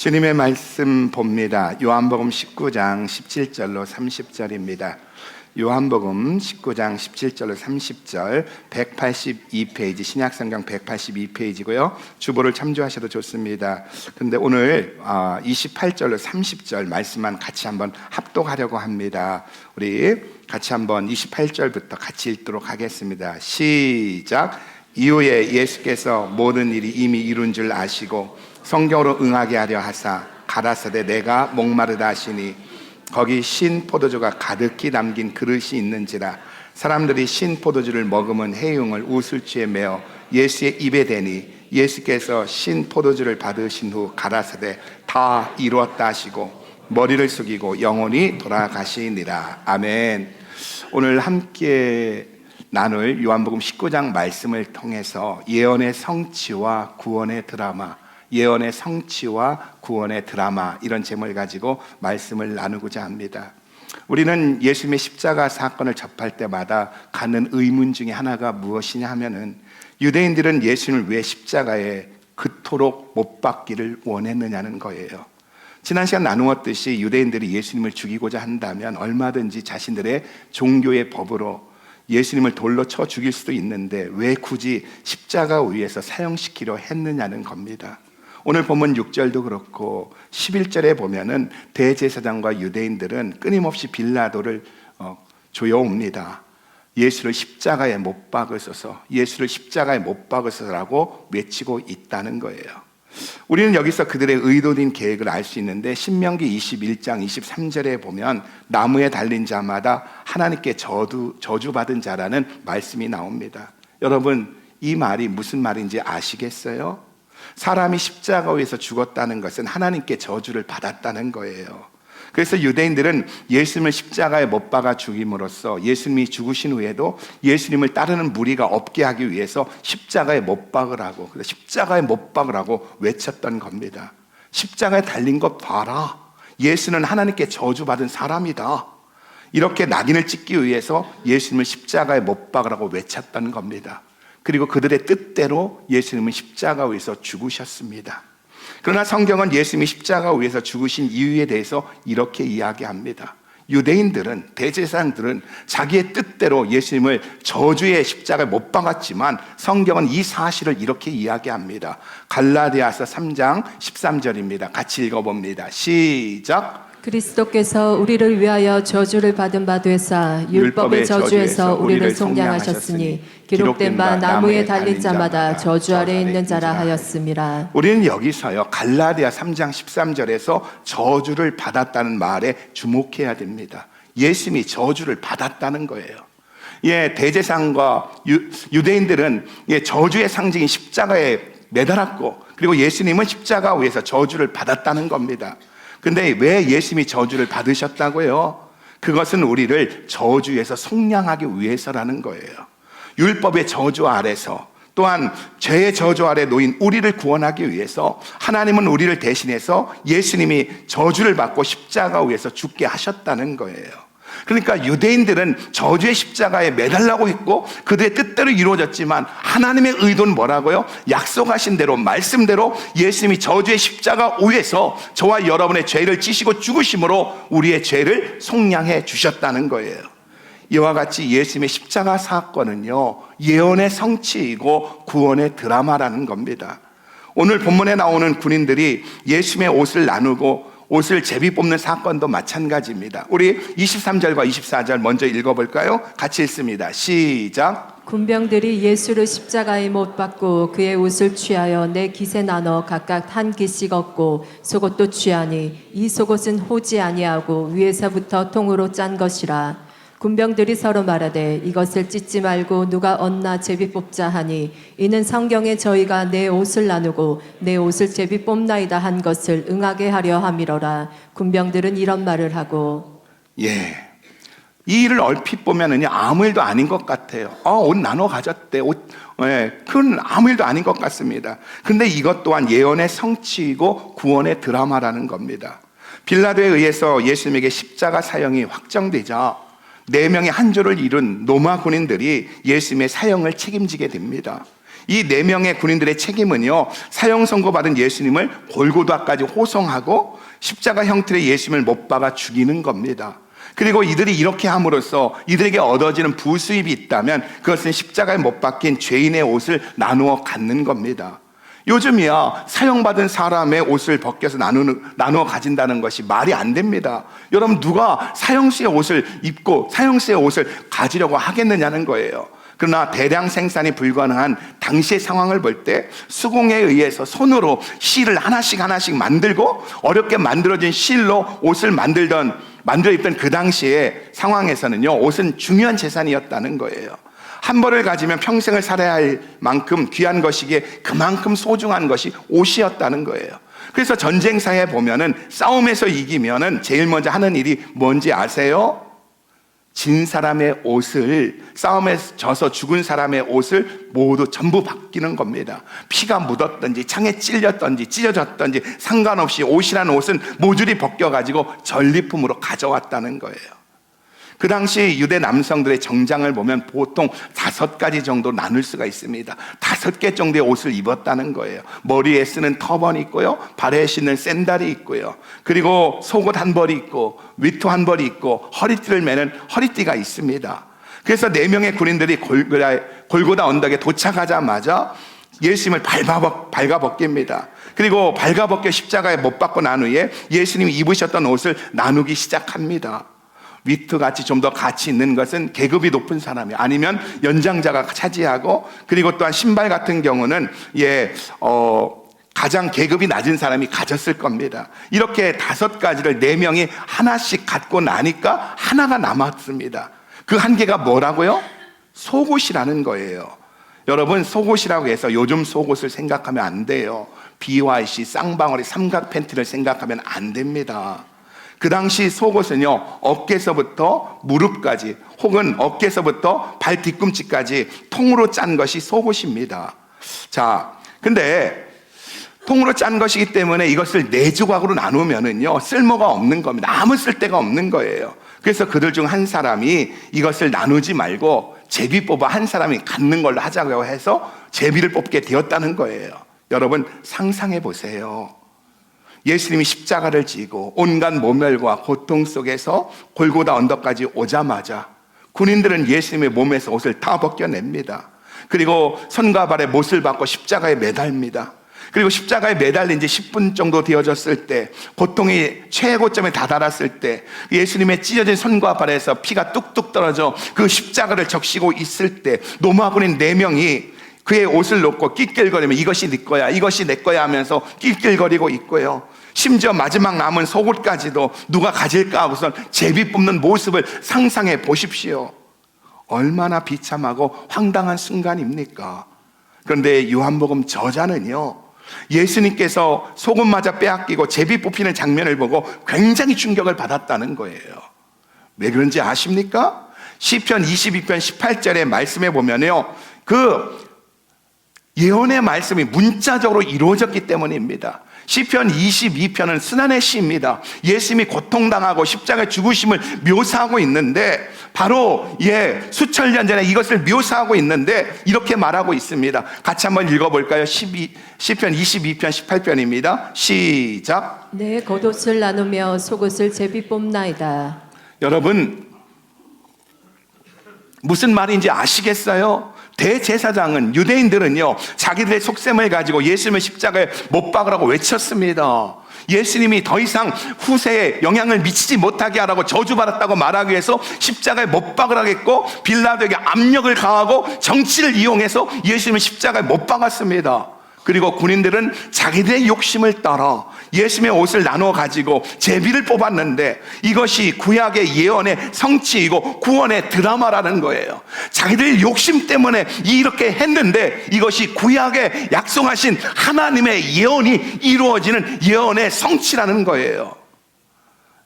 주님의 말씀 봅니다. 요한복음 19장 17절로 30절입니다. 요한복음 19장 17절로 30절 182페이지 신약성경 182페이지고요. 주보를 참조하셔도 좋습니다. 근데 오늘 28절로 30절 말씀만 같이 한번 합독하려고 합니다. 우리 같이 한번 28절부터 같이 읽도록 하겠습니다. 시작. 이후에 예수께서 모든 일이 이미 이룬 줄 아시고 성경으로 응하게 하려 하사 가라사대 내가 목마르다 하시니 거기 신 포도주가 가득히 담긴 그릇이 있는지라 사람들이 신 포도주를 머금은 해용을 우슬주에 메어 예수의 입에 대니 예수께서 신 포도주를 받으신 후 가라사대 다 이루었다 하시고 머리를 숙이고 영원히 돌아가시니라. 아멘. 오늘 함께 나눌 요한복음 19장 말씀을 통해서 예언의 성취와 구원의 드라마, 예언의 성취와 구원의 드라마, 이런 제목을 가지고 말씀을 나누고자 합니다. 우리는 예수님의 십자가 사건을 접할 때마다 갖는 의문 중에 하나가 무엇이냐 하면은 유대인들은 예수님을 왜 십자가에 그토록 못 박기를 원했느냐는 거예요. 지난 시간 나누었듯이 유대인들이 예수님을 죽이고자 한다면 얼마든지 자신들의 종교의 법으로 예수님을 돌로 쳐 죽일 수도 있는데 왜 굳이 십자가 위에서 사형시키려 했느냐는 겁니다. 오늘 본문 6절도 그렇고 11절에 보면은 대제사장과 유대인들은 끊임없이 빌라도를 조여옵니다. 예수를 십자가에 못 박으소서, 예수를 십자가에 못 박으소서라고 외치고 있다는 거예요. 우리는 여기서 그들의 의도된 계획을 알 수 있는데 신명기 21장 23절에 보면 나무에 달린 자마다 하나님께 저주받은 자라는 말씀이 나옵니다. 여러분, 이 말이 무슨 말인지 아시겠어요? 사람이 십자가 위에서 죽었다는 것은 하나님께 저주를 받았다는 거예요. 그래서 유대인들은 예수님을 십자가에 못 박아 죽임으로써 예수님이 죽으신 후에도 예수님을 따르는 무리가 없게 하기 위해서 십자가에 못 박으라고, 십자가에 못 박으라고 외쳤던 겁니다. 십자가에 달린 것 봐라, 예수는 하나님께 저주받은 사람이다, 이렇게 낙인을 찍기 위해서 예수님을 십자가에 못 박으라고 외쳤던 겁니다. 그리고 그들의 뜻대로 예수님은 십자가 위에서 죽으셨습니다. 그러나 성경은 예수님이 십자가 위에서 죽으신 이유에 대해서 이렇게 이야기합니다. 유대인들은, 대제사장들은 자기의 뜻대로 예수님을 저주의 십자가에 못 박았지만 성경은 이 사실을 이렇게 이야기합니다. 갈라디아서 3장 13절입니다. 같이 읽어봅니다. 시작. 그리스도께서 우리를 위하여 저주를 받은 바 되사 율법의 저주에서 우리를 속량하셨으니 기록된 바 나무에 달린 자마다 저주 아래 있는 자라 하였음이라. 우리는 여기서요 갈라디아 3장 13절에서 저주를 받았다는 말에 주목해야 됩니다. 예수님이 저주를 받았다는 거예요. 대제사장과 유대인들은 저주의 상징인 십자가에 매달았고, 그리고 예수님은 십자가 위에서 저주를 받았다는 겁니다. 근데 왜 예수님이 저주를 받으셨다고요? 그것은 우리를 저주에서 속량하기 위해서라는 거예요. 율법의 저주 아래서, 또한 죄의 저주 아래 놓인 우리를 구원하기 위해서 하나님은 우리를 대신해서 예수님이 저주를 받고 십자가 위에서 죽게 하셨다는 거예요. 그러니까 유대인들은 저주의 십자가에 매달라고 했고 그들의 뜻대로 이루어졌지만 하나님의 의도는 뭐라고요? 약속하신 대로, 말씀대로 예수님이 저주의 십자가 위에서 저와 여러분의 죄를 지시고 죽으심으로 우리의 죄를 속량해 주셨다는 거예요. 이와 같이 예수님의 십자가 사건은요 예언의 성취이고 구원의 드라마라는 겁니다. 오늘 본문에 나오는 군인들이 예수님의 옷을 나누고 옷을 제비 뽑는 사건도 마찬가지입니다. 우리 23절과 24절 먼저 읽어볼까요? 같이 읽습니다. 시작. 군병들이 예수를 십자가에 못 박고 그의 옷을 취하여 네 깃에 나눠 각각 한 깃씩 얻고 속옷도 취하니 이 속옷은 호지 아니하고 위에서부터 통으로 짠 것이라. 군병들이 서로 말하되 이것을 찢지 말고 누가 얻나 제비 뽑자 하니 이는 성경에 저희가 내 옷을 나누고 내 옷을 제비 뽑나이다 한 것을 응하게 하려 함이로라. 군병들은 이런 말을 하고, 이 일을 얼핏 보면은 아무 일도 아닌 것 같아요. 옷 나눠 가졌대. 그건 아무 일도 아닌 것 같습니다. 근데 이것 또한 예언의 성취이고 구원의 드라마라는 겁니다. 빌라도에 의해서 예수님에게 십자가 사형이 확정되자 4명의 한 조를 이룬 로마 군인들이 예수님의 사형을 책임지게 됩니다. 이 4명의 군인들의 책임은요, 사형 선고받은 예수님을 골고다까지 호송하고 십자가 형틀에 예수님을 못 박아 죽이는 겁니다. 그리고 이들이 이렇게 함으로써 이들에게 얻어지는 부수입이 있다면 그것은 십자가에 못 박힌 죄인의 옷을 나누어 갖는 겁니다. 요즘이야 사형받은 사람의 옷을 벗겨서 나누어 가진다는 것이 말이 안 됩니다. 여러분, 누가 사형수의 옷을 입고 사형수의 옷을 가지려고 하겠느냐는 거예요. 그러나 대량 생산이 불가능한 당시의 상황을 볼 때 수공에 의해서 손으로 실을 하나씩 만들고 어렵게 만들어진 실로 옷을 만들어 입던 그 당시의 상황에서는요, 옷은 중요한 재산이었다는 거예요. 한 벌을 가지면 평생을 살아야 할 만큼 귀한 것이기에 그만큼 소중한 것이 옷이었다는 거예요. 그래서 전쟁사에 보면은 싸움에서 이기면은 제일 먼저 하는 일이 뭔지 아세요? 진 사람의 옷을, 싸움에 져서 죽은 사람의 옷을 모두 전부 바뀌는 겁니다. 피가 묻었든지 창에 찔렸든지 찢어졌든지 상관없이 옷이라는 옷은 모조리 벗겨가지고 전리품으로 가져왔다는 거예요. 그 당시 유대 남성들의 정장을 보면 보통 5가지 정도 나눌 수가 있습니다. 5개 정도의 옷을 입었다는 거예요. 머리에 쓰는 터번이 있고요, 발에 신는 샌들이 있고요, 그리고 속옷 한 벌이 있고 위토 한 벌이 있고 허리띠를 매는 허리띠가 있습니다. 그래서 4명의 군인들이 골고다 언덕에 도착하자마자 예수님을 발가벗깁니다. 그리고 발가벗겨 십자가에 못 박고 난 후에 예수님이 입으셨던 옷을 나누기 시작합니다. 위트같이 좀 더 가치 있는 것은 계급이 높은 사람이 아니면 연장자가 차지하고, 그리고 또한 신발 같은 경우는 가장 계급이 낮은 사람이 가졌을 겁니다. 이렇게 5가지를 4명이 하나씩 갖고 나니까 하나가 남았습니다. 그 한 개가 뭐라고요? 속옷이라는 거예요. 여러분, 속옷이라고 해서 요즘 속옷을 생각하면 안 돼요. BYC, 쌍방울이, 삼각 팬티를 생각하면 안 됩니다. 그 당시 속옷은요, 어깨서부터 무릎까지 혹은 어깨서부터 발 뒤꿈치까지 통으로 짠 것이 속옷입니다. 자, 근데 통으로 짠 것이기 때문에 이것을 4조각으로 나누면은요, 쓸모가 없는 겁니다. 아무 쓸데가 없는 거예요. 그래서 그들 중 한 사람이 이것을 나누지 말고 제비 뽑아 한 사람이 갖는 걸로 하자고 해서 제비를 뽑게 되었다는 거예요. 여러분, 상상해 보세요. 예수님이 십자가를 지고 온갖 모멸과 고통 속에서 골고다 언덕까지 오자마자 군인들은 예수님의 몸에서 옷을 다 벗겨냅니다. 그리고 손과 발에 못을 박고 십자가에 매달립니다. 그리고 십자가에 매달린 지 10분 정도 되어졌을 때, 고통이 최고점에 다다랐을 때, 예수님의 찢어진 손과 발에서 피가 뚝뚝 떨어져 그 십자가를 적시고 있을 때, 노마 군인 4명이 그의 옷을 놓고 낄낄거리며 이것이 네 거야, 이것이 내 거야 하면서 낄낄거리고 있고요. 심지어 마지막 남은 속옷까지도 누가 가질까 하고서 제비 뽑는 모습을 상상해 보십시오. 얼마나 비참하고 황당한 순간입니까? 그런데 요한복음 저자는요, 예수님께서 속옷마저 빼앗기고 제비 뽑히는 장면을 보고 굉장히 충격을 받았다는 거예요. 왜 그런지 아십니까? 시편 22편 18절의 말씀에 보면요, 그 예언의 말씀이 문자적으로 이루어졌기 때문입니다. 시편 22편은 순환의 시입니다. 예수님이 고통당하고 십자가에 죽으심을 묘사하고 있는데, 바로 수천 년 전에 이것을 묘사하고 있는데 이렇게 말하고 있습니다. 같이 한번 읽어볼까요? 시편 22편 18편입니다. 시작. 내 겉옷을 나누며 속옷을 제비 뽑나이다. 여러분, 무슨 말인지 아시겠어요? 대제사장은, 유대인들은요, 자기들의 속셈을 가지고 예수님을 십자가에 못 박으라고 외쳤습니다. 예수님이 더 이상 후세에 영향을 미치지 못하게 하라고 저주받았다고 말하기 위해서 십자가에 못 박으라겠고, 빌라도에게 압력을 가하고 정치를 이용해서 예수님을 십자가에 못 박았습니다. 그리고 군인들은 자기들의 욕심을 따라 예수님의 옷을 나누어 가지고 제비를 뽑았는데, 이것이 구약의 예언의 성취이고 구원의 드라마라는 거예요. 자기들 욕심 때문에 이렇게 했는데 이것이 구약에 약속하신 하나님의 예언이 이루어지는 예언의 성취라는 거예요.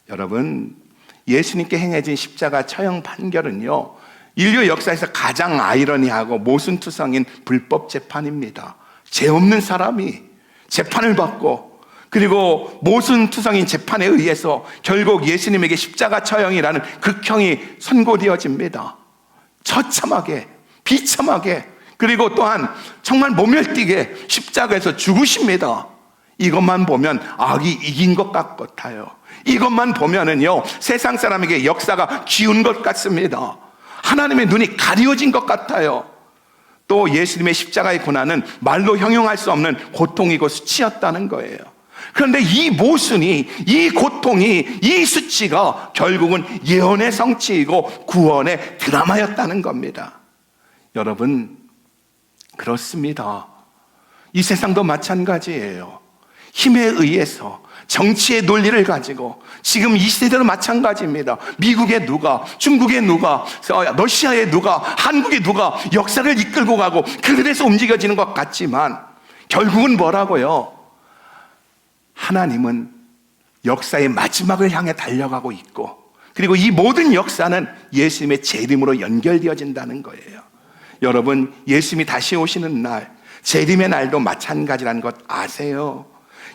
여러분, 예수님께 행해진 십자가 처형 판결은요, 인류 역사에서 가장 아이러니하고 모순투성인 불법 재판입니다. 죄 없는 사람이 재판을 받고, 그리고 모순투성인 재판에 의해서 결국 예수님에게 십자가 처형이라는 극형이 선고되어집니다. 처참하게, 비참하게, 그리고 또한 정말 모멸띠게 십자가에서 죽으십니다. 이것만 보면 악이 이긴 것 같아요. 이것만 보면은요, 세상 사람에게 역사가 기운 것 같습니다. 하나님의 눈이 가려진 것 같아요. 또 예수님의 십자가의 고난은 말로 형용할 수 없는 고통이고 수치였다는 거예요. 그런데 이 모순이, 이 고통이, 이 수치가 결국은 예언의 성취이고 구원의 드라마였다는 겁니다. 여러분, 그렇습니다. 이 세상도 마찬가지예요. 힘에 의해서 정치의 논리를 가지고 지금 이 시대도 마찬가지입니다. 미국의 누가, 중국의 누가, 러시아의 누가, 한국의 누가 역사를 이끌고 가고 그들에서 움직여지는 것 같지만 결국은 뭐라고요? 하나님은 역사의 마지막을 향해 달려가고 있고, 그리고 이 모든 역사는 예수님의 재림으로 연결되어진다는 거예요. 여러분, 예수님이 다시 오시는 날, 재림의 날도 마찬가지라는 것 아세요?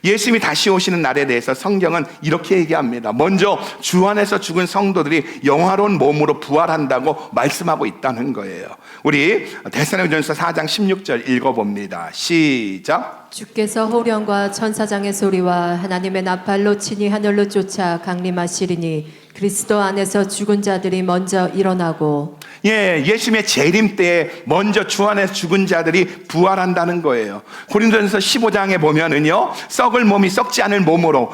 예수님이 다시 오시는 날에 대해서 성경은 이렇게 얘기합니다. 먼저 주 안에서 죽은 성도들이 영화로운 몸으로 부활한다고 말씀하고 있다는 거예요. 우리 데살로니가전서 4장 16절 읽어봅니다. 시작. 주께서 호령과 천사장의 소리와 하나님의 나팔로 친히 하늘로 쫓아 강림하시리니 그리스도 안에서 죽은 자들이 먼저 일어나고. 예수님의 재림 때에 먼저 주 안에서 죽은 자들이 부활한다는 거예요. 고린도전서 15장에 보면은요, 썩을 몸이 썩지 않을 몸으로,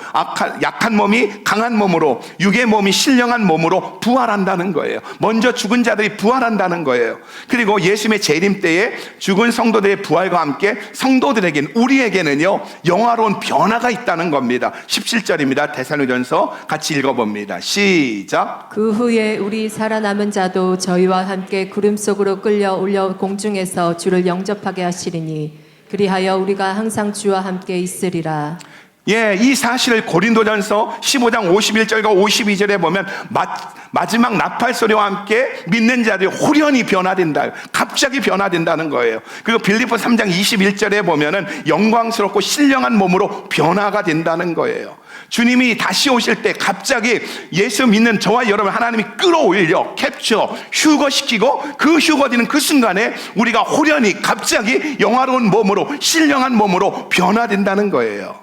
약한 몸이 강한 몸으로, 육의 몸이 신령한 몸으로 부활한다는 거예요. 먼저 죽은 자들이 부활한다는 거예요. 그리고 예수님의 재림 때에 죽은 성도들의 부활과 함께 성도들에게는, 우리에게는요, 영화로운 변화가 있다는 겁니다. 17절입니다. 데살로니가전서 같이 읽어봅니다. 시작. 그 후에 우리 살아남은 자도 저희와 함께 구름 속으로 끌려 올려 공중에서 주를 영접하게 하시리니 그리하여 우리가 항상 주와 함께 있으리라. 이 사실을 고린도전서 15장 51절과 52절에 보면 마지막 나팔 소리와 함께 믿는 자들이 홀연히 변화된다. 갑자기 변화된다는 거예요. 그리고 빌립보 3장 21절에 보면은 영광스럽고 신령한 몸으로 변화가 된다는 거예요. 주님이 다시 오실 때 갑자기 예수 믿는 저와 여러분 하나님이 끌어올려 캡처 휴거시키고, 그 휴거되는 그 순간에 우리가 홀연히 갑자기 영화로운 몸으로, 신령한 몸으로 변화된다는 거예요.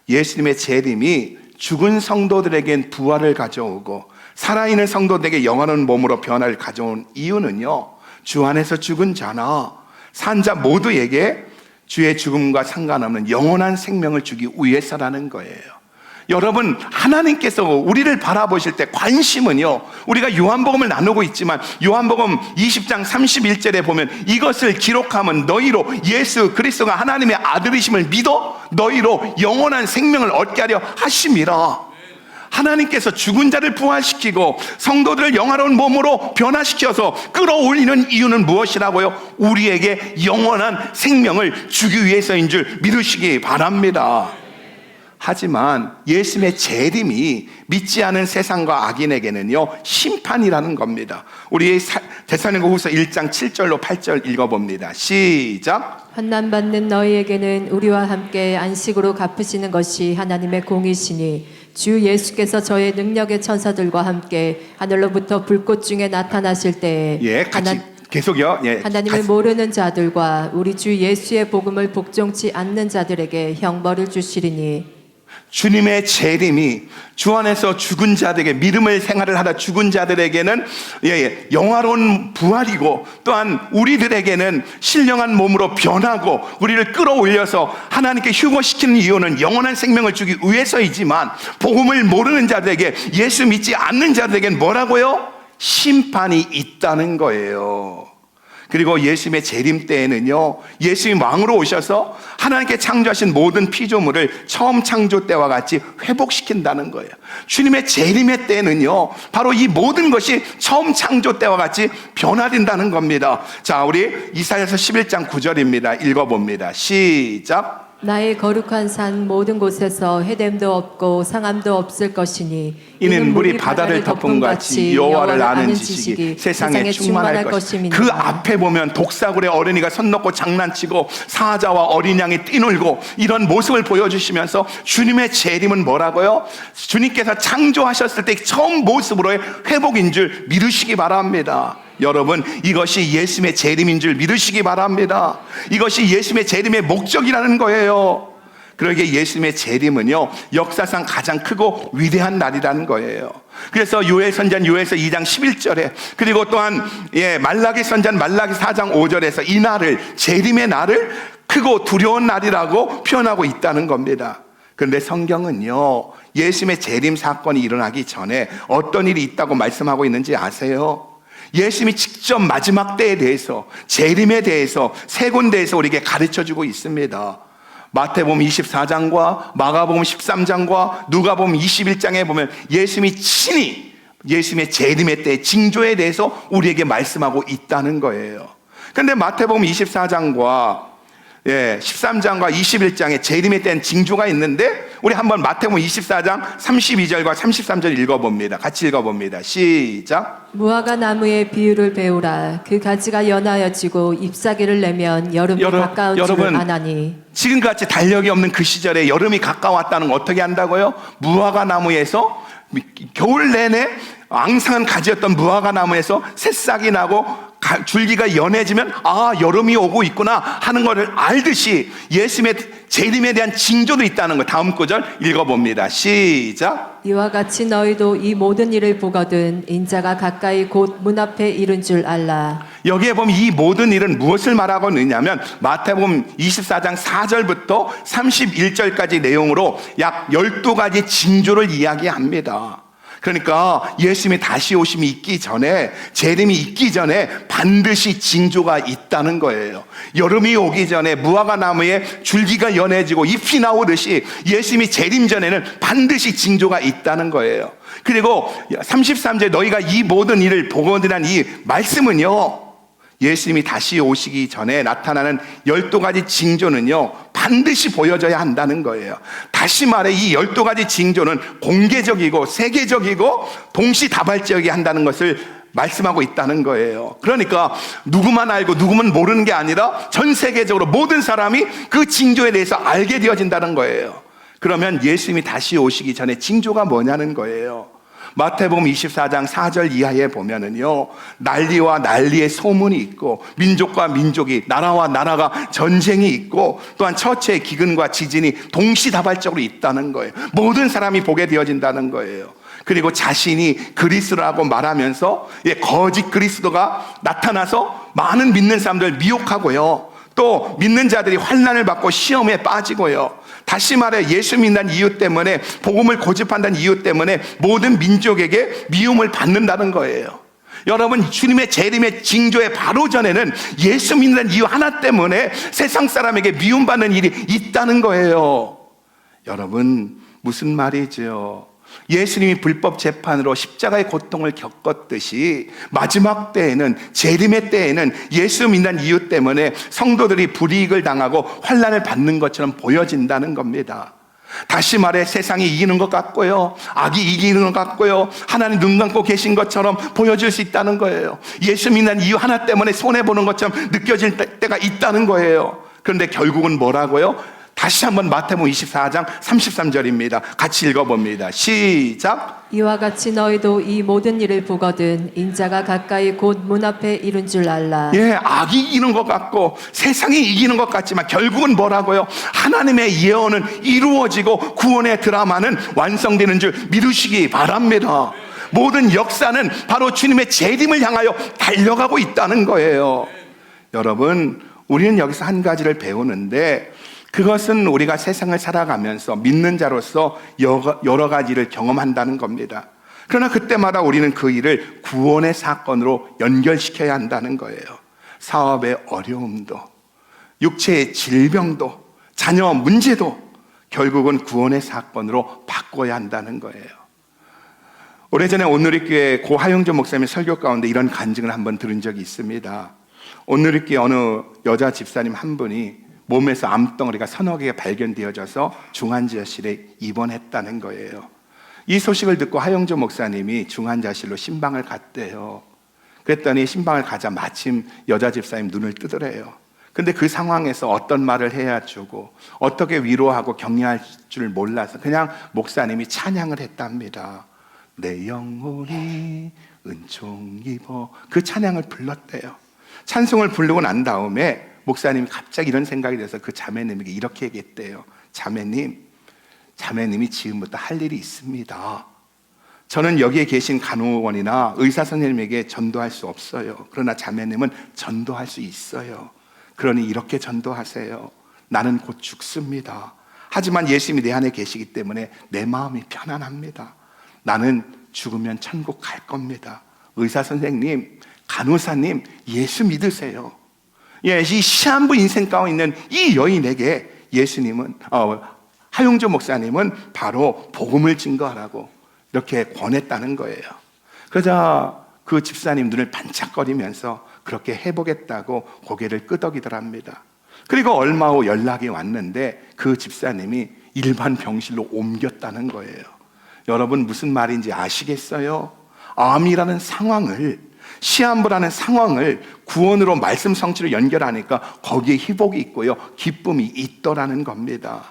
예수님의 재림이 죽은 성도들에겐 부활을 가져오고 살아있는 성도들에게 영원한 몸으로 변화를 가져온 이유는요, 주 안에서 죽은 자나 산 자 모두에게 주의 죽음과 상관없는 영원한 생명을 주기 위해서라는 거예요. 여러분, 하나님께서 우리를 바라보실 때 관심은요, 우리가 요한복음을 나누고 있지만 요한복음 20장 31절에 보면 이것을 기록하면 너희로 예수 그리스도가 하나님의 아들이심을 믿어 너희로 영원한 생명을 얻게 하려 하심이라. 하나님께서 죽은 자를 부활시키고 성도들을 영화로운 몸으로 변화시켜서 끌어올리는 이유는 무엇이라고요? 우리에게 영원한 생명을 주기 위해서인 줄 믿으시기 바랍니다. 하지만 예수님의 재림이 믿지 않은 세상과 악인에게는요, 심판이라는 겁니다. 우리 데살로니가후서 1장 7절로 8절 읽어봅니다. 시작. 환난받는 너희에게는 우리와 함께 안식으로 갚으시는 것이 하나님의 공이시니 주 예수께서 저의 능력의 천사들과 함께 하늘로부터 불꽃 중에 나타나실 때에 계속요. 하나님을 모르는 자들과 우리 주 예수의 복음을 복종치 않는 자들에게 형벌을 주시리니. 주님의 재림이 주 안에서 죽은 자들에게, 믿음의 생활을 하다 죽은 자들에게는 영화로운 부활이고, 또한 우리들에게는 신령한 몸으로 변하고 우리를 끌어올려서 하나님께 휴거시키는 이유는 영원한 생명을 주기 위해서이지만, 복음을 모르는 자들에게, 예수 믿지 않는 자들에게는 뭐라고요? 심판이 있다는 거예요. 그리고 예수님의 재림 때에는요, 예수님 왕으로 오셔서 하나님께 창조하신 모든 피조물을 처음 창조 때와 같이 회복시킨다는 거예요. 주님의 재림의 때에는요, 바로 이 모든 것이 처음 창조 때와 같이 변화된다는 겁니다. 자, 우리 이사야서 11장 9절입니다. 읽어봅니다. 시작. 나의 거룩한 산 모든 곳에서 해됨도 없고 상함도 없을 것이니 이는 물이 바다를 덮은 같이 여호와를 아는 지식이 세상에 충만할 것입니다. 그 앞에 보면 독사굴의 어린이가 손 놓고 장난치고 사자와 어린 양이 뛰놀고 이런 모습을 보여주시면서 주님의 재림은 뭐라고요? 주님께서 창조하셨을 때 처음 모습으로의 회복인 줄 믿으시기 바랍니다. 여러분, 이것이 예수님의 재림인 줄 믿으시기 바랍니다. 이것이 예수님의 재림의 목적이라는 거예요. 그러기에 예수님의 재림은요, 역사상 가장 크고 위대한 날이라는 거예요. 그래서 요엘 선지자 요엘서 2장 11절에, 그리고 또한 말라기 선지자 말라기 4장 5절에서 이 날을, 재림의 날을 크고 두려운 날이라고 표현하고 있다는 겁니다. 그런데 성경은요, 예수님의 재림 사건이 일어나기 전에 어떤 일이 있다고 말씀하고 있는지 아세요? 예수님이 직접 마지막 때에 대해서, 재림에 대해서 세 군데에서 우리에게 가르쳐주고 있습니다. 마태복음 24장과 마가복음 13장과 누가복음 21장에 보면 예수님이 친히 예수님의 재림의 때 징조에 대해서 우리에게 말씀하고 있다는 거예요. 그런데 마태복음 24장과 13장과 21장에 재림에 대한 징조가 있는데, 우리 한번 마태복음 24장 32절과 33절 읽어봅니다. 같이 읽어봅니다. 시작. 무화과 나무의 비유를 배우라. 그 가지가 연하여지고 잎사귀를 내면 여름이 가까운 줄을 아나니. 지금같이 달력이 없는 그 시절에 여름이 가까웠다는 거 어떻게 한다고요? 무화과 나무에서 겨울 내내 앙상한 가지였던 무화과 나무에서 새싹이 나고 줄기가 연해지면 여름이 오고 있구나 하는 것을 알듯이 예수님의 재림에 대한 징조도 있다는 거. 다음 구절 읽어봅니다. 시작. 이와 같이 너희도 이 모든 일을 보거든 인자가 가까이 곧 문 앞에 이른 줄 알라. 여기에 보면 이 모든 일은 무엇을 말하고 있냐면 마태복음 24장 4절부터 31절까지 내용으로 약 12가지 징조를 이야기합니다. 그러니까 예수님이 다시 오심이 있기 전에, 재림이 있기 전에 반드시 징조가 있다는 거예요. 여름이 오기 전에 무화과 나무에 줄기가 연해지고 잎이 나오듯이 예수님이 재림 전에는 반드시 징조가 있다는 거예요. 그리고 33절 너희가 이 모든 일을 보거든이란 이 말씀은요, 예수님이 다시 오시기 전에 나타나는 12가지 징조는요, 반드시 보여져야 한다는 거예요. 다시 말해 이 12가지 징조는 공개적이고 세계적이고 동시다발적이어야 한다는 것을 말씀하고 있다는 거예요. 그러니까 누구만 알고 누구만 모르는 게 아니라 전 세계적으로 모든 사람이 그 징조에 대해서 알게 되어진다는 거예요. 그러면 예수님이 다시 오시기 전에 징조가 뭐냐는 거예요. 마태복음 24장 4절 이하에 보면은요, 난리와 난리의 소문이 있고 민족과 민족이, 나라와 나라가 전쟁이 있고 또한 처체의 기근과 지진이 동시다발적으로 있다는 거예요. 모든 사람이 보게 되어진다는 거예요. 그리고 자신이 그리스도라고 말하면서 거짓 그리스도가 나타나서 많은 믿는 사람들 미혹하고요, 또 믿는 자들이 환난을 받고 시험에 빠지고요, 다시 말해 예수 믿는 이유 때문에, 복음을 고집한다는 이유 때문에 모든 민족에게 미움을 받는다는 거예요. 여러분, 주님의 재림의 징조의 바로 전에는 예수 믿는 이유 하나 때문에 세상 사람에게 미움받는 일이 있다는 거예요. 여러분, 무슨 말이죠? 예수님이 불법 재판으로 십자가의 고통을 겪었듯이 마지막 때에는, 재림의 때에는 예수 믿는 이유 때문에 성도들이 불이익을 당하고 환난을 받는 것처럼 보여진다는 겁니다. 다시 말해 세상이 이기는 것 같고요, 악이 이기는 것 같고요, 하나님 눈 감고 계신 것처럼 보여질 수 있다는 거예요. 예수 믿는 이유 하나 때문에 손해보는 것처럼 느껴질 때가 있다는 거예요. 그런데 결국은 뭐라고요? 다시 한번 마태복음 24장 33절입니다. 같이 읽어봅니다. 시작. 이와 같이 너희도 이 모든 일을 보거든 인자가 가까이 곧 문 앞에 이른 줄 알라. 악이 이기는 것 같고 세상이 이기는 것 같지만 결국은 뭐라고요? 하나님의 예언은 이루어지고 구원의 드라마는 완성되는 줄 믿으시기 바랍니다. 모든 역사는 바로 주님의 재림을 향하여 달려가고 있다는 거예요. 여러분, 우리는 여기서 한 가지를 배우는데, 그것은 우리가 세상을 살아가면서 믿는 자로서 여러 가지를 경험한다는 겁니다. 그러나 그때마다 우리는 그 일을 구원의 사건으로 연결시켜야 한다는 거예요. 사업의 어려움도, 육체의 질병도, 자녀 문제도 결국은 구원의 사건으로 바꿔야 한다는 거예요. 오래전에 온누리교회 고 하용조 목사님의 설교 가운데 이런 간증을 한번 들은 적이 있습니다. 온누리교회 어느 여자 집사님 한 분이 몸에서 암덩어리가 서너 개가 발견되어져서 중환자실에 입원했다는 거예요. 이 소식을 듣고 하용조 목사님이 중환자실로 신방을 갔대요. 그랬더니 신방을 가자 마침 여자 집사님 눈을 뜨더래요. 근데 그 상황에서 어떤 말을 해야 주고 어떻게 위로하고 격려할 줄 몰라서 그냥 목사님이 찬양을 했답니다. 내 영혼이 은총 입어 그 찬양을 불렀대요. 찬송을 부르고 난 다음에 목사님이 갑자기 이런 생각이 들어서 그 자매님에게 이렇게 얘기했대요. 자매님이 지금부터 할 일이 있습니다. 저는 여기에 계신 간호원이나 의사 선생님에게 전도할 수 없어요. 그러나 자매님은 전도할 수 있어요. 그러니 이렇게 전도하세요. 나는 곧 죽습니다. 하지만 예수님이 내 안에 계시기 때문에 내 마음이 편안합니다. 나는 죽으면 천국 갈 겁니다. 의사 선생님, 간호사님, 예수 믿으세요. 이 시한부 인생 가운데 있는 이 여인에게 예수님은 하용조 목사님은 바로 복음을 증거하라고 이렇게 권했다는 거예요. 그러자 그 집사님 눈을 반짝거리면서 그렇게 해보겠다고 고개를 끄덕이더랍니다. 그리고 얼마 후 연락이 왔는데 그 집사님이 일반 병실로 옮겼다는 거예요. 여러분 무슨 말인지 아시겠어요? 암이라는 상황을, 시한부라는 상황을 구원으로 말씀 성취로 연결하니까 거기에 희복이 있고요, 기쁨이 있더라는 겁니다.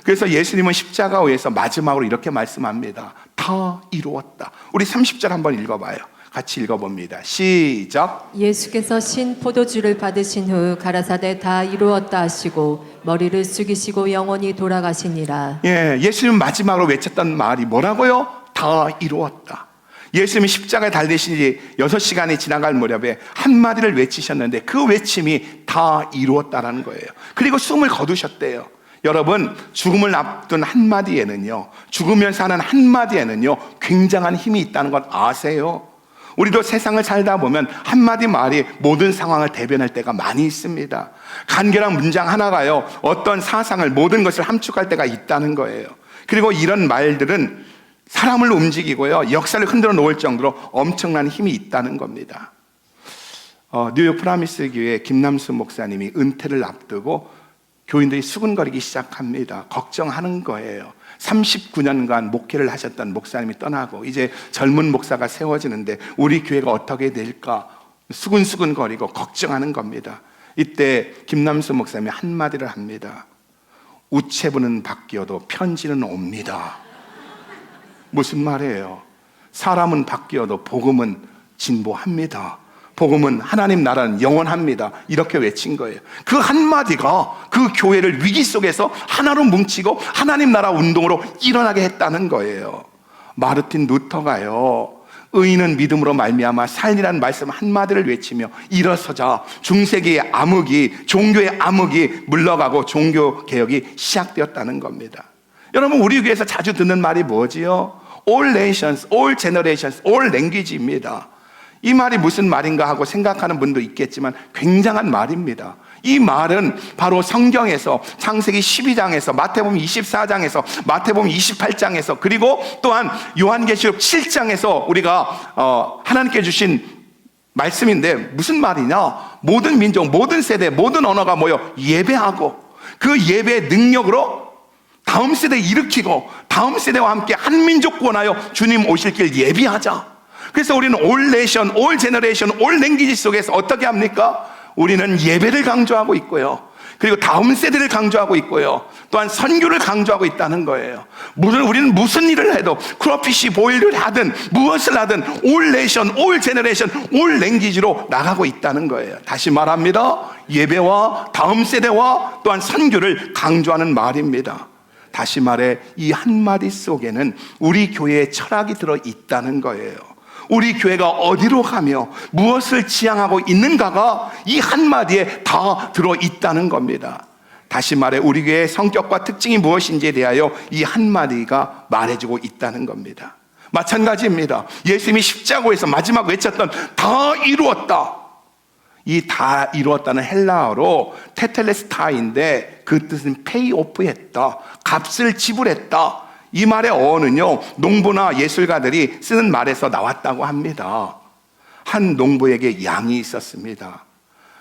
그래서 예수님은 십자가에서 마지막으로 이렇게 말씀합니다. 다 이루었다. 우리 30절 한번 읽어봐요. 같이 읽어봅니다. 시작. 예수께서 신 포도주를 받으신 후 가라사대 다 이루었다 하시고 머리를 숙이시고 영원히 돌아가시니라. 예수님 마지막으로 외쳤던 말이 뭐라고요? 다 이루었다. 예수님이 십자가에 달리신 지 6시간이 지나갈 무렵에 한마디를 외치셨는데 그 외침이 다 이루었다라는 거예요. 그리고 숨을 거두셨대요. 여러분, 죽음을 앞둔 한마디에는요, 죽으면서 하는 한마디에는요, 굉장한 힘이 있다는 걸 아세요? 우리도 세상을 살다 보면 한마디 말이 모든 상황을 대변할 때가 많이 있습니다. 간결한 문장 하나가요, 어떤 사상을, 모든 것을 함축할 때가 있다는 거예요. 그리고 이런 말들은 사람을 움직이고요, 역사를 흔들어 놓을 정도로 엄청난 힘이 있다는 겁니다. 뉴욕 프라미스 교회 김남수 목사님이 은퇴를 앞두고 교인들이 수군거리기 시작합니다. 걱정하는 거예요. 39년간 목회를 하셨던 목사님이 떠나고 이제 젊은 목사가 세워지는데 우리 교회가 어떻게 될까 수근수근거리고 걱정하는 겁니다. 이때 김남수 목사님이 한마디를 합니다. 우체부는 바뀌어도 편지는 옵니다. 무슨 말이에요? 사람은 바뀌어도 복음은 진보합니다. 복음은 하나님 나라는 영원합니다. 이렇게 외친 거예요. 그 한마디가 그 교회를 위기 속에서 하나로 뭉치고 하나님 나라 운동으로 일어나게 했다는 거예요. 마르틴 루터가요, 의인은 믿음으로 말미암아 살리라는 말씀 한마디를 외치며 일어서자 중세기의 암흑이, 종교의 암흑이 물러가고 종교 개혁이 시작되었다는 겁니다. 여러분, 우리 교회에서 자주 듣는 말이 뭐지요? All nations, all generations, all language입니다. 이 말이 무슨 말인가 하고 생각하는 분도 있겠지만 굉장한 말입니다. 이 말은 바로 성경에서 창세기 12장에서 마태복음 24장에서 마태복음 28장에서 그리고 또한 요한계시록 7장에서 우리가 하나님께 주신 말씀인데 무슨 말이냐? 모든 민족, 모든 세대, 모든 언어가 모여 예배하고 그 예배의 능력으로 다음 세대 일으키고 다음 세대와 함께 한 민족 구원하여 주님 오실 길 예비하자. 그래서 우리는 all nation, all generation, all language 속에서 어떻게 합니까? 우리는 예배를 강조하고 있고요, 그리고 다음 세대를 강조하고 있고요, 또한 선교를 강조하고 있다는 거예요. 우리는 무슨 일을 해도 크로피시 보일을 하든 무엇을 하든 all nation, all generation, all language로 나가고 있다는 거예요. 다시 말합니다. 예배와 다음 세대와 또한 선교를 강조하는 말입니다. 다시 말해 이 한마디 속에는 우리 교회의 철학이 들어있다는 거예요. 우리 교회가 어디로 가며 무엇을 지향하고 있는가가 이 한마디에 다 들어있다는 겁니다. 다시 말해 우리 교회의 성격과 특징이 무엇인지에 대하여 이 한마디가 말해주고 있다는 겁니다. 마찬가지입니다. 예수님이 십자가에서 마지막 외쳤던 다 이루었다. 이 다 이루었다는 헬라어로 테텔레스타인데 그 뜻은 페이오프 했다, 값을 지불했다. 이 말의 어원은요, 농부나 예술가들이 쓰는 말에서 나왔다고 합니다. 한 농부에게 양이 있었습니다.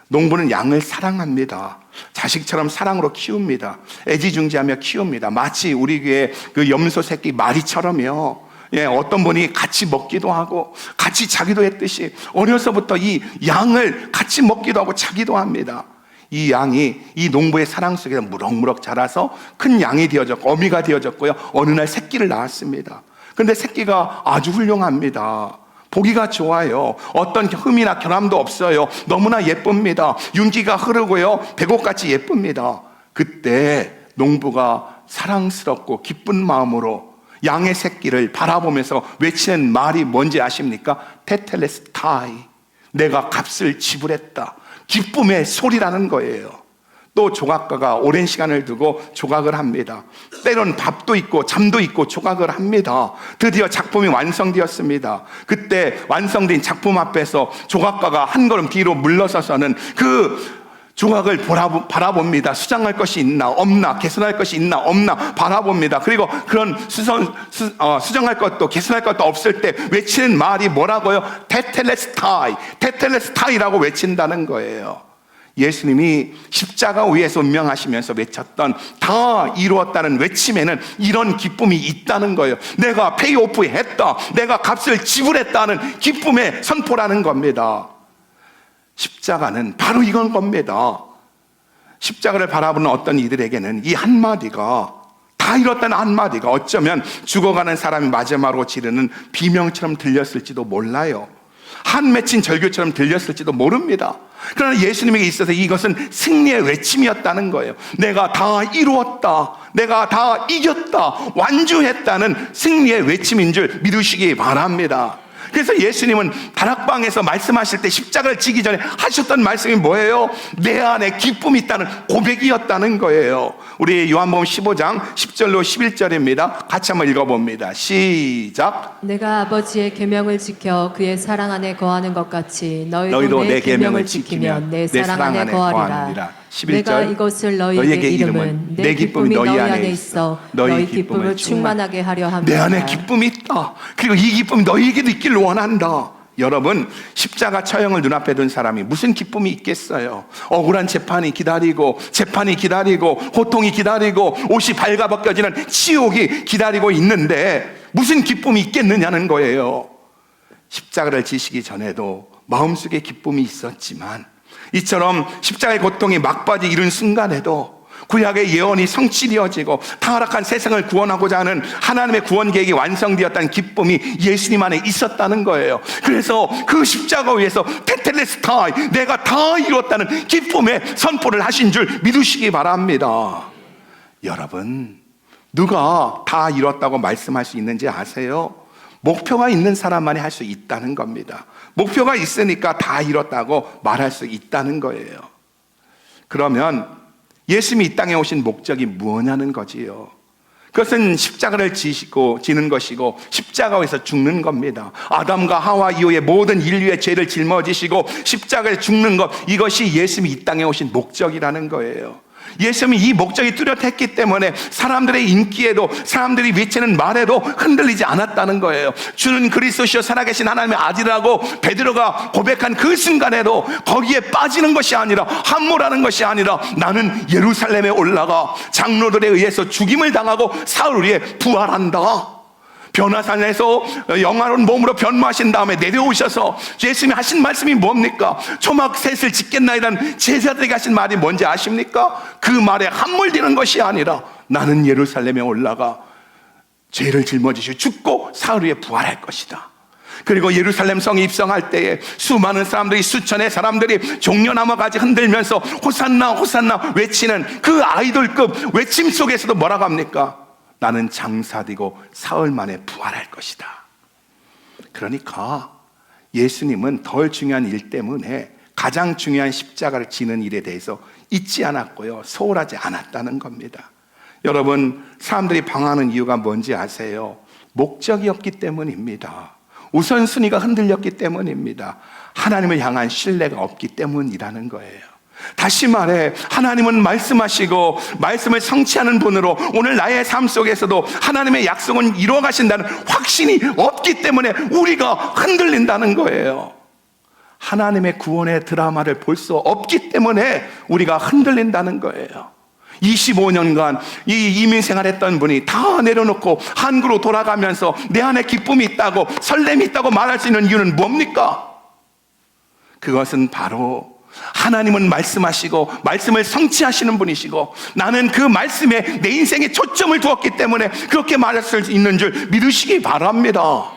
농부는 양을 사랑합니다. 자식처럼 사랑으로 키웁니다. 애지중지하며 키웁니다. 마치 우리 교회 그 염소 새끼 마리처럼요. 어떤 분이 같이 먹기도 하고 같이 자기도 했듯이 어려서부터 이 양을 같이 먹기도 하고 자기도 합니다. 이 양이 이 농부의 사랑 속에서 무럭무럭 자라서 큰 양이 되어졌고 어미가 되어졌고요, 어느 날 새끼를 낳았습니다. 그런데 새끼가 아주 훌륭합니다. 보기가 좋아요. 어떤 흠이나 결함도 없어요. 너무나 예쁩니다. 윤기가 흐르고요, 배곡같이 예쁩니다. 그때 농부가 사랑스럽고 기쁜 마음으로 양의 새끼를 바라보면서 외치는 말이 뭔지 아십니까? 테텔레스타이, 내가 값을 지불했다. 기쁨의 소리라는 거예요. 또 조각가가 오랜 시간을 두고 조각을 합니다. 때론 밥도 있고 잠도 있고 조각을 합니다. 드디어 작품이 완성되었습니다. 그때 완성된 작품 앞에서 조각가가 한 걸음 뒤로 물러서서는 그 조각을 바라봅니다. 수정할 것이 있나 없나, 개선할 것이 있나 없나 바라봅니다. 그리고 그런 수정할 것도 개선할 것도 없을 때 외치는 말이 뭐라고요? 테텔레스타이, 테텔레스타이라고 외친다는 거예요. 예수님이 십자가 위에서 운명하시면서 외쳤던 다 이루었다는 외침에는 이런 기쁨이 있다는 거예요. 내가 페이오프 했다, 내가 값을 지불했다는 기쁨의 선포라는 겁니다. 십자가는 바로 이건 겁니다. 십자가를 바라보는 어떤 이들에게는 이 한마디가, 다 이뤘다는 한마디가 어쩌면 죽어가는 사람이 마지막으로 지르는 비명처럼 들렸을지도 몰라요. 한 맺힌 절규처럼 들렸을지도 모릅니다. 그러나 예수님에게 있어서 이것은 승리의 외침이었다는 거예요. 내가 다 이루었다, 내가 다 이겼다, 완주했다는 승리의 외침인 줄 믿으시기 바랍니다. 그래서 예수님은 다락방에서 말씀하실 때 십자가를 지기 전에 하셨던 말씀이 뭐예요? 내 안에 기쁨이 있다는 고백이었다는 거예요. 우리 요한복음 15장 10절로 11절입니다. 같이 한번 읽어봅니다. 시작. 내가 아버지의 계명을 지켜 그의 사랑 안에 거하는 것 같이 너희도 내 계명을 지키면 내 사랑 안에 거하리라. 11절. 내가 이것을 너희에게 이름은 내 기쁨이 너희 안에 있어 너희 기쁨을 충만하게 하려 합니다. 내 안에 기쁨이 있다. 그리고 이 기쁨이 너희에게도 있기를 원한다. 여러분, 십자가 처형을 눈앞에 둔 사람이 무슨 기쁨이 있겠어요? 억울한 재판이 기다리고 고통이 기다리고 옷이 발가벗겨지는 치욕이 기다리고 있는데 무슨 기쁨이 있겠느냐는 거예요. 십자가를 지시기 전에도 마음속에 기쁨이 있었지만 이처럼 십자가의 고통이 막바지 이른 순간에도 구약의 예언이 성취되어지고 타락한 세상을 구원하고자 하는 하나님의 구원 계획이 완성되었다는 기쁨이 예수님 안에 있었다는 거예요. 그래서 그 십자가 위에서 테텔레스타이, 내가 다 이루었다는 기쁨의 선포를 하신 줄 믿으시기 바랍니다. 여러분, 누가 다 이뤘다고 말씀할 수 있는지 아세요? 목표가 있는 사람만이 할 수 있다는 겁니다. 목표가 있으니까 다 이뤘다고 말할 수 있다는 거예요. 그러면 예수님이 이 땅에 오신 목적이 뭐냐는 거지요. 그것은 십자가를 지는 것이고 십자가에서 죽는 겁니다. 아담과 하와 이후의 모든 인류의 죄를 짊어지시고 십자가에 죽는 것, 이것이 예수님이 이 땅에 오신 목적이라는 거예요. 예수님이 이 목적이 뚜렷했기 때문에 사람들의 인기에도, 사람들이 외치는 말에도 흔들리지 않았다는 거예요. 주는 그리스도시요 살아계신 하나님의 아들이라고 베드로가 고백한 그 순간에도 거기에 빠지는 것이 아니라, 함몰하는 것이 아니라, 나는 예루살렘에 올라가 장로들에 의해서 죽임을 당하고 사흘 후에 부활한다. 변화산에서 영화로운 몸으로 변모하신 다음에 내려오셔서 예수님이 하신 말씀이 뭡니까? 초막 셋을 짓겠나이라는 제자들에게 하신 말이 뭔지 아십니까? 그 말에 함몰되는 것이 아니라 나는 예루살렘에 올라가 죄를 짊어지시고 죽고 사흘 후에 부활할 것이다. 그리고 예루살렘 성에 입성할 때에 수많은 사람들이, 수천의 사람들이 종려나무 가지 흔들면서 호산나 호산나 외치는 그 아이돌급 외침 속에서도 뭐라고 합니까? 나는 장사되고 사흘 만에 부활할 것이다. 그러니까 예수님은 덜 중요한 일 때문에 가장 중요한 십자가를 지는 일에 대해서 잊지 않았고요, 소홀하지 않았다는 겁니다. 여러분, 사람들이 방황하는 이유가 뭔지 아세요? 목적이 없기 때문입니다. 우선순위가 흔들렸기 때문입니다. 하나님을 향한 신뢰가 없기 때문이라는 거예요. 다시 말해, 하나님은 말씀하시고 말씀을 성취하는 분으로 오늘 나의 삶 속에서도 하나님의 약속은 이루어 가신다는 확신이 없기 때문에 우리가 흔들린다는 거예요. 하나님의 구원의 드라마를 볼 수 없기 때문에 우리가 흔들린다는 거예요. 25년간 이 이민 생활했던 분이 다 내려놓고 한국으로 돌아가면서 내 안에 기쁨이 있다고, 설렘이 있다고 말할 수 있는 이유는 뭡니까? 그것은 바로 하나님은 말씀하시고 말씀을 성취하시는 분이시고 나는 그 말씀에 내 인생에 초점을 두었기 때문에 그렇게 말할 수 있는 줄 믿으시기 바랍니다.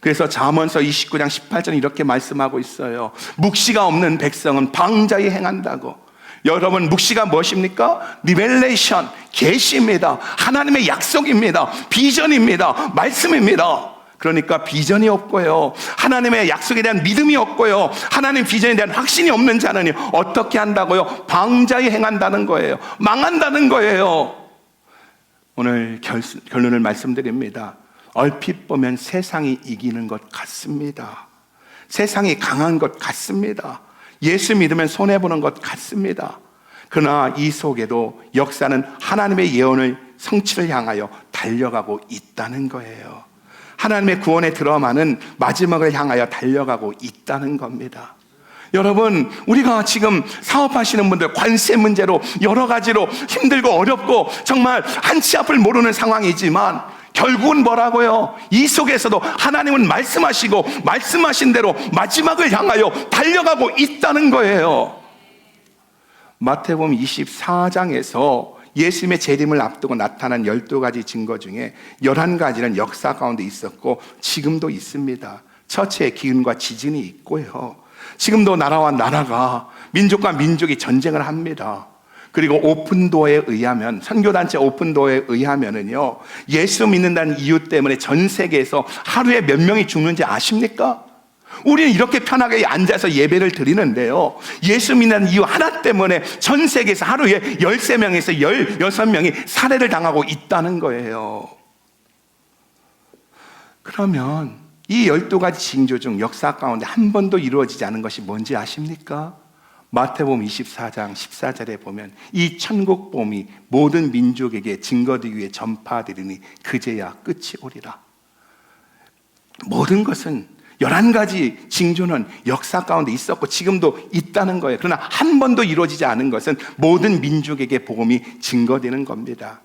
그래서 잠언서 29장 18절 이렇게 말씀하고 있어요. 묵시가 없는 백성은 방자히 행한다고. 여러분, 묵시가 무엇입니까? 리벨레이션, 계시입니다. 하나님의 약속입니다. 비전입니다. 말씀입니다. 그러니까 비전이 없고요, 하나님의 약속에 대한 믿음이 없고요, 하나님 비전에 대한 확신이 없는 자는 어떻게 한다고요? 방자히 행한다는 거예요. 망한다는 거예요. 오늘 결론을 말씀드립니다. 얼핏 보면 세상이 이기는 것 같습니다. 세상이 강한 것 같습니다. 예수 믿으면 손해보는 것 같습니다. 그러나 이 속에도 역사는 하나님의 예언을 성취를 향하여 달려가고 있다는 거예요. 하나님의 구원의 드라마는 마지막을 향하여 달려가고 있다는 겁니다. 여러분, 우리가 지금 사업하시는 분들 관세 문제로 여러 가지로 힘들고 어렵고 정말 한치 앞을 모르는 상황이지만 결국은 뭐라고요? 이 속에서도 하나님은 말씀하시고 말씀하신 대로 마지막을 향하여 달려가고 있다는 거예요. 마태복음 24장에서 예수님의 재림을 앞두고 나타난 12가지 증거 중에 11가지는 역사 가운데 있었고 지금도 있습니다. 처처의 기근과 지진이 있고요, 지금도 나라와 나라가, 민족과 민족이 전쟁을 합니다. 그리고 오픈도어에 의하면, 선교단체 오픈도어에 의하면은요, 예수 믿는다는 이유 때문에 전 세계에서 하루에 몇 명이 죽는지 아십니까? 우리는 이렇게 편하게 앉아서 예배를 드리는데요, 예수 믿는 이유 하나 때문에 전 세계에서 하루에 13명에서 16명이 살해를 당하고 있다는 거예요. 그러면 이 12가지 징조 중 역사 가운데 한 번도 이루어지지 않은 것이 뭔지 아십니까? 마태복음 24장 14절에 보면 이 천국복음이 모든 민족에게 증거되기 위해 전파되리니 그제야 끝이 오리라. 모든 것은 11가지 징조는 역사 가운데 있었고 지금도 있다는 거예요. 그러나 한 번도 이루어지지 않은 것은 모든 민족에게 복음이 증거되는 겁니다.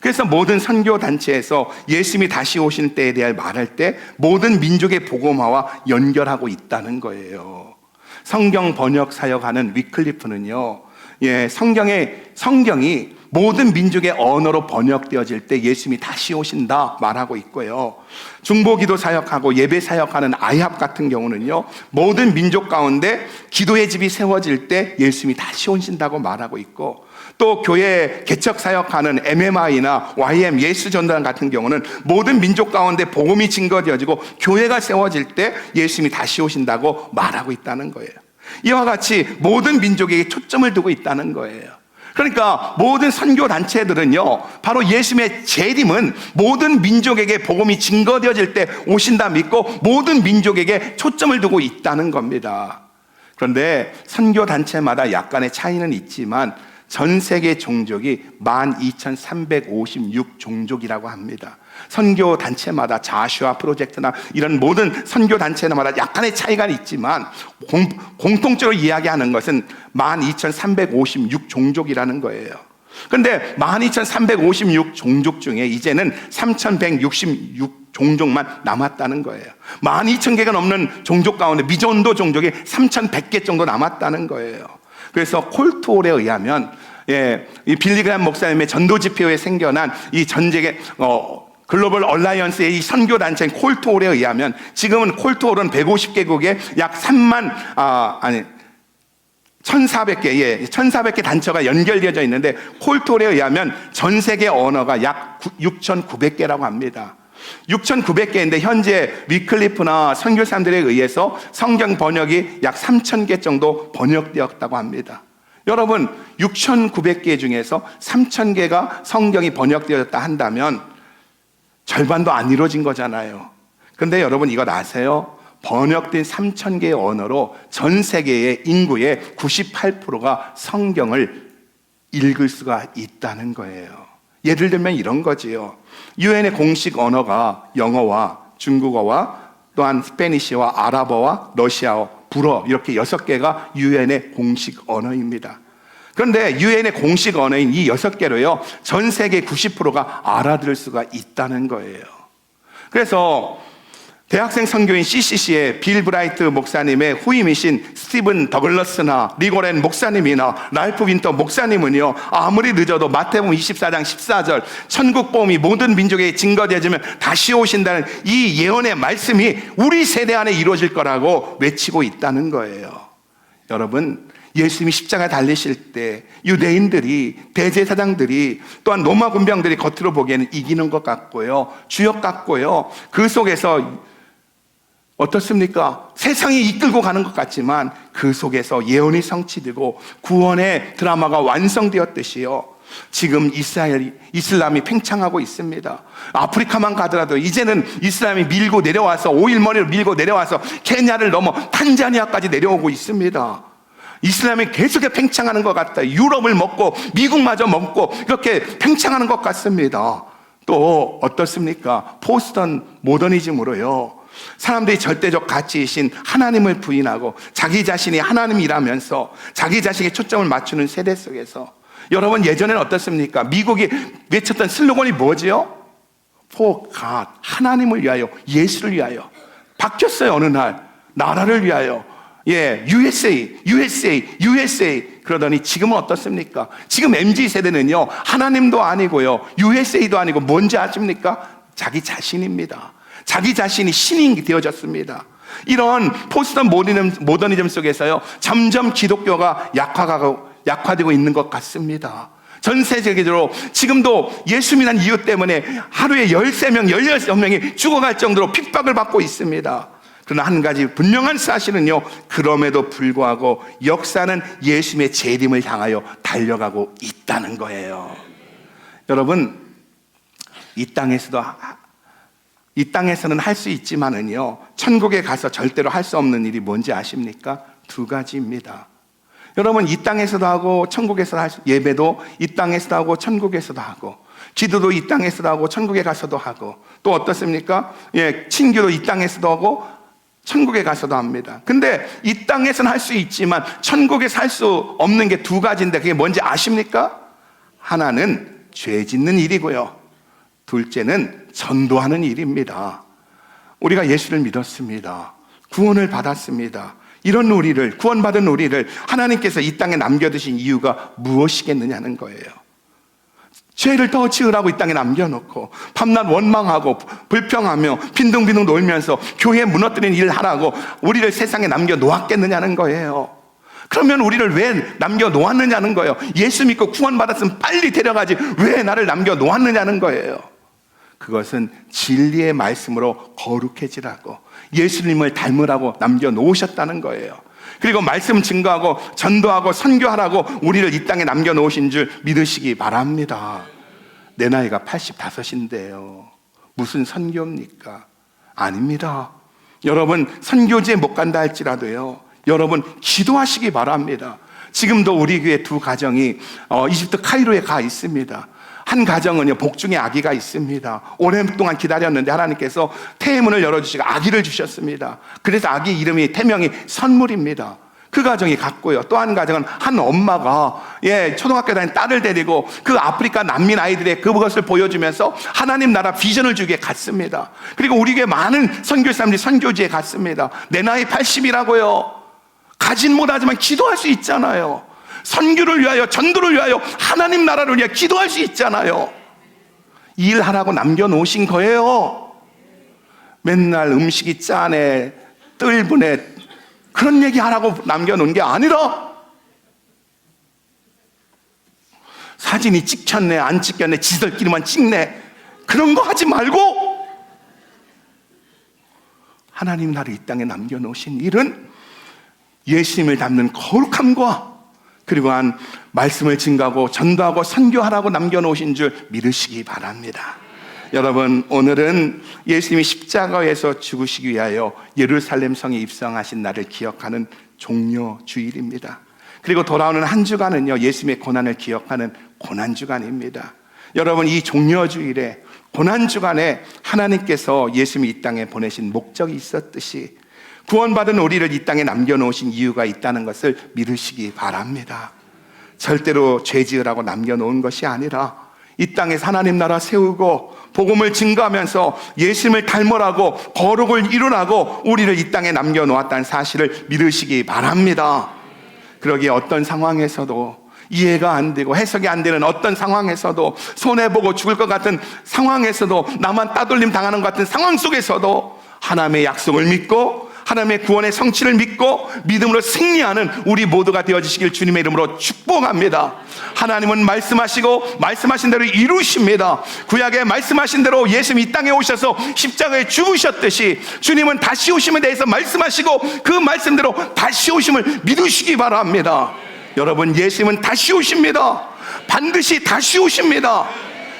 그래서 모든 선교단체에서 예수님이 다시 오신 때에 대해 말할 때 모든 민족의 복음화와 연결하고 있다는 거예요. 성경 번역 사역하는 위클리프는요, 성경이 모든 민족의 언어로 번역되어질 때 예수님이 다시 오신다 말하고 있고요, 중보기도 사역하고 예배 사역하는 아이합 같은 경우는요, 모든 민족 가운데 기도의 집이 세워질 때 예수님이 다시 오신다고 말하고 있고, 또 교회 개척 사역하는 MMI나 YM 예수전도단 같은 경우는 모든 민족 가운데 복음이 증거되어지고 교회가 세워질 때 예수님이 다시 오신다고 말하고 있다는 거예요. 이와 같이 모든 민족에게 초점을 두고 있다는 거예요. 그러니까 모든 선교 단체들은요, 바로 예수님의 재림은 모든 민족에게 복음이 증거되어질 때 오신다 믿고 모든 민족에게 초점을 두고 있다는 겁니다. 그런데 선교 단체마다 약간의 차이는 있지만 전 세계 종족이 12,356 종족이라고 합니다. 선교 단체마다 자슈아 프로젝트나 이런 모든 선교 단체마다 약간의 차이가 있지만 공통적으로 이야기하는 것은 12,356 종족이라는 거예요. 그런데 12,356 종족 중에 이제는 3,166 종족만 남았다는 거예요. 12,000개가 넘는 종족 가운데 미전도 종족이 3,100개 정도 남았다는 거예요. 그래서 콜트홀에 의하면, 이 빌리그람 목사님의 전도 집회에 생겨난 이 전쟁의 글로벌 얼라이언스의 이 선교 단체인 콜트홀에 의하면 지금은 콜트홀은 150개국에 약 1,400개, 1,400개 단체가 연결되어져 있는데 콜트홀에 의하면 전 세계 언어가 약 6,900개라고 합니다. 6,900개인데 현재 위클리프나 선교사님들에 의해서 성경 번역이 약 3,000개 정도 번역되었다고 합니다. 여러분, 6,900개 중에서 3,000개가 성경이 번역되었다 한다면 절반도 안 이루어진 거잖아요. 그런데 여러분 이거 아세요? 번역된 3,000개의 언어로 전 세계의 인구의 98%가 성경을 읽을 수가 있다는 거예요. 예를 들면 이런 거지요. 유엔의 공식 언어가 영어와 중국어와 또한 스페니쉬와 아랍어와 러시아어, 불어 이렇게 6개가 유엔의 공식 언어입니다. 그런데 유엔의 공식 언어인 이 6개로요, 전 세계 90%가 알아들을 수가 있다는 거예요. 그래서 대학생 선교인 CCC의 빌 브라이트 목사님의 후임이신 스티븐 더글러스나 리고렌 목사님이나 랄프 윈터 목사님은요, 아무리 늦어도 마태복음 24장 14절 천국 복음이 모든 민족에게 증거되어지면 다시 오신다는 이 예언의 말씀이 우리 세대 안에 이루어질 거라고 외치고 있다는 거예요. 여러분, 예수님이 십자가 달리실 때 유대인들이, 대제사장들이, 또한 로마 군병들이 겉으로 보기에는 이기는 것 같고요, 주역 같고요, 그 속에서 어떻습니까? 세상이 이끌고 가는 것 같지만 그 속에서 예언이 성취되고 구원의 드라마가 완성되었듯이요, 지금 이슬람이 팽창하고 있습니다. 아프리카만 가더라도 이제는 이슬람이 밀고 내려와서 오일머리로 밀고 내려와서 케냐를 넘어 탄자니아까지 내려오고 있습니다. 이슬람이 계속 팽창하는 것 같다. 유럽을 먹고 미국마저 먹고 이렇게 팽창하는 것 같습니다. 또 어떻습니까? 포스턴 모더니즘으로요, 사람들이 절대적 가치이신 하나님을 부인하고 자기 자신이 하나님이라면서 자기 자신에게 초점을 맞추는 세대 속에서, 여러분 예전에는 어떻습니까? 미국이 외쳤던 슬로건이 뭐지요? For God, 하나님을 위하여, 예수를 위하여. 바뀌었어요. 어느 날 나라를 위하여, USA, USA, USA. 그러더니 지금은 어떻습니까? 지금 MZ세대는요, 하나님도 아니고요, USA도 아니고 뭔지 아십니까? 자기 자신입니다. 자기 자신이 신이 되어졌습니다. 이런 포스턴 모더니즘 속에서요, 점점 기독교가 약화되고 있는 것 같습니다. 전 세계적으로 지금도 예수 믿는 이유 때문에 하루에 13명, 16명이 죽어갈 정도로 핍박을 받고 있습니다. 그러나 한 가지 분명한 사실은요, 그럼에도 불구하고 역사는 예수님의 재림을 향하여 달려가고 있다는 거예요. 여러분, 이 땅에서는 할 수 있지만은요, 천국에 가서 절대로 할 수 없는 일이 뭔지 아십니까? 두 가지입니다. 여러분, 이 땅에서도 하고 천국에서도 예배도 이 땅에서도 하고 천국에서도 하고, 기도도 이 땅에서도 하고 천국에 가서도 하고, 또 어떻습니까? 친교도 이 땅에서도 하고 천국에 가서도 합니다. 근데 이 땅에서는 할 수 있지만 천국에서 할 수 없는 게 두 가지인데, 그게 뭔지 아십니까? 하나는 죄 짓는 일이고요, 둘째는 전도하는 일입니다. 우리가 예수를 믿었습니다. 구원을 받았습니다. 이런 우리를, 구원받은 우리를 하나님께서 이 땅에 남겨두신 이유가 무엇이겠느냐는 거예요. 죄를 더 지으라고 이 땅에 남겨놓고 밤낮 원망하고 불평하며 빈둥빈둥 놀면서 교회 무너뜨리는 일을 하라고 우리를 세상에 남겨놓았겠느냐는 거예요. 그러면 우리를 왜 남겨놓았느냐는 거예요. 예수 믿고 구원받았으면 빨리 데려가지 왜 나를 남겨놓았느냐는 거예요. 그것은 진리의 말씀으로 거룩해지라고, 예수님을 닮으라고 남겨놓으셨다는 거예요. 그리고 말씀 증거하고 전도하고 선교하라고 우리를 이 땅에 남겨놓으신 줄 믿으시기 바랍니다. 내 나이가 85인데요 무슨 선교입니까? 아닙니다. 여러분, 선교지에 못 간다 할지라도요, 여러분 기도하시기 바랍니다. 지금도 우리 교회 두 가정이 이집트 카이로에 가 있습니다. 한 가정은요, 복중에 아기가 있습니다. 오랫동안 기다렸는데 하나님께서 태문을 열어주시고 아기를 주셨습니다. 그래서 아기 이름이 태명이 선물입니다. 그 가정이 갔고요. 또 한 가정은 한 엄마가 초등학교 다니는 딸을 데리고 그 아프리카 난민 아이들의 그것을 보여주면서 하나님 나라 비전을 주기에 갔습니다. 그리고 우리 교회 많은 선교사님들이 선교지에 갔습니다. 내 나이 80이라고요. 가진 못하지만 기도할 수 있잖아요. 선교를 위하여, 전도를 위하여, 하나님 나라를 위하여 기도할 수 있잖아요. 일하라고 남겨놓으신 거예요. 맨날 음식이 짜네, 뜰분에 그런 얘기하라고 남겨놓은 게 아니라, 사진이 찍혔네 안 찍혔네 지들끼리만 찍네 그런 거 하지 말고, 하나님 나라를 이 땅에 남겨놓으신 일은 예수님을 닮는 거룩함과 그리고 한 말씀을 증거하고 전도하고 선교하라고 남겨놓으신 줄 믿으시기 바랍니다. 여러분, 오늘은 예수님이 십자가에서 죽으시기 위하여 예루살렘 성에 입성하신 날을 기억하는 종려주일입니다. 그리고 돌아오는 한 주간은요, 예수님의 고난을 기억하는 고난주간입니다. 여러분, 이 종려주일에 고난주간에 하나님께서 예수님이 이 땅에 보내신 목적이 있었듯이 구원받은 우리를 이 땅에 남겨놓으신 이유가 있다는 것을 믿으시기 바랍니다. 절대로 죄 지으라고 남겨놓은 것이 아니라 이 땅에서 하나님 나라 세우고 복음을 증거하면서 예수님을 닮으라고 거룩을 이루라고 우리를 이 땅에 남겨놓았다는 사실을 믿으시기 바랍니다. 그러기에 어떤 상황에서도 이해가 안 되고 해석이 안 되는 어떤 상황에서도 손해보고 죽을 것 같은 상황에서도 나만 따돌림 당하는 것 같은 상황 속에서도 하나님의 약속을 믿고 하나님의 구원의 성취를 믿고 믿음으로 승리하는 우리 모두가 되어주시길 주님의 이름으로 축복합니다. 하나님은 말씀하시고 말씀하신 대로 이루십니다. 구약에 말씀하신 대로 예수님이 이 땅에 오셔서 십자가에 죽으셨듯이 주님은 다시 오심에 대해서 말씀하시고 그 말씀대로 다시 오심을 믿으시기 바랍니다. 여러분, 예수님은 다시 오십니다. 반드시 다시 오십니다.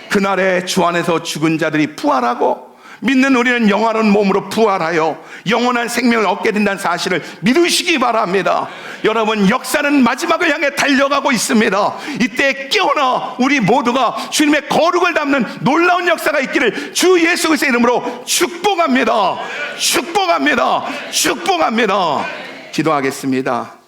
그날에 주 안에서 죽은 자들이 부활하고 믿는 우리는 영원한 몸으로 부활하여 영원한 생명을 얻게 된다는 사실을 믿으시기 바랍니다. 여러분, 역사는 마지막을 향해 달려가고 있습니다. 이때 깨어나 우리 모두가 주님의 거룩을 담는 놀라운 역사가 있기를 주 예수 그리스도의 이름으로 축복합니다. 축복합니다. 축복합니다. 기도하겠습니다.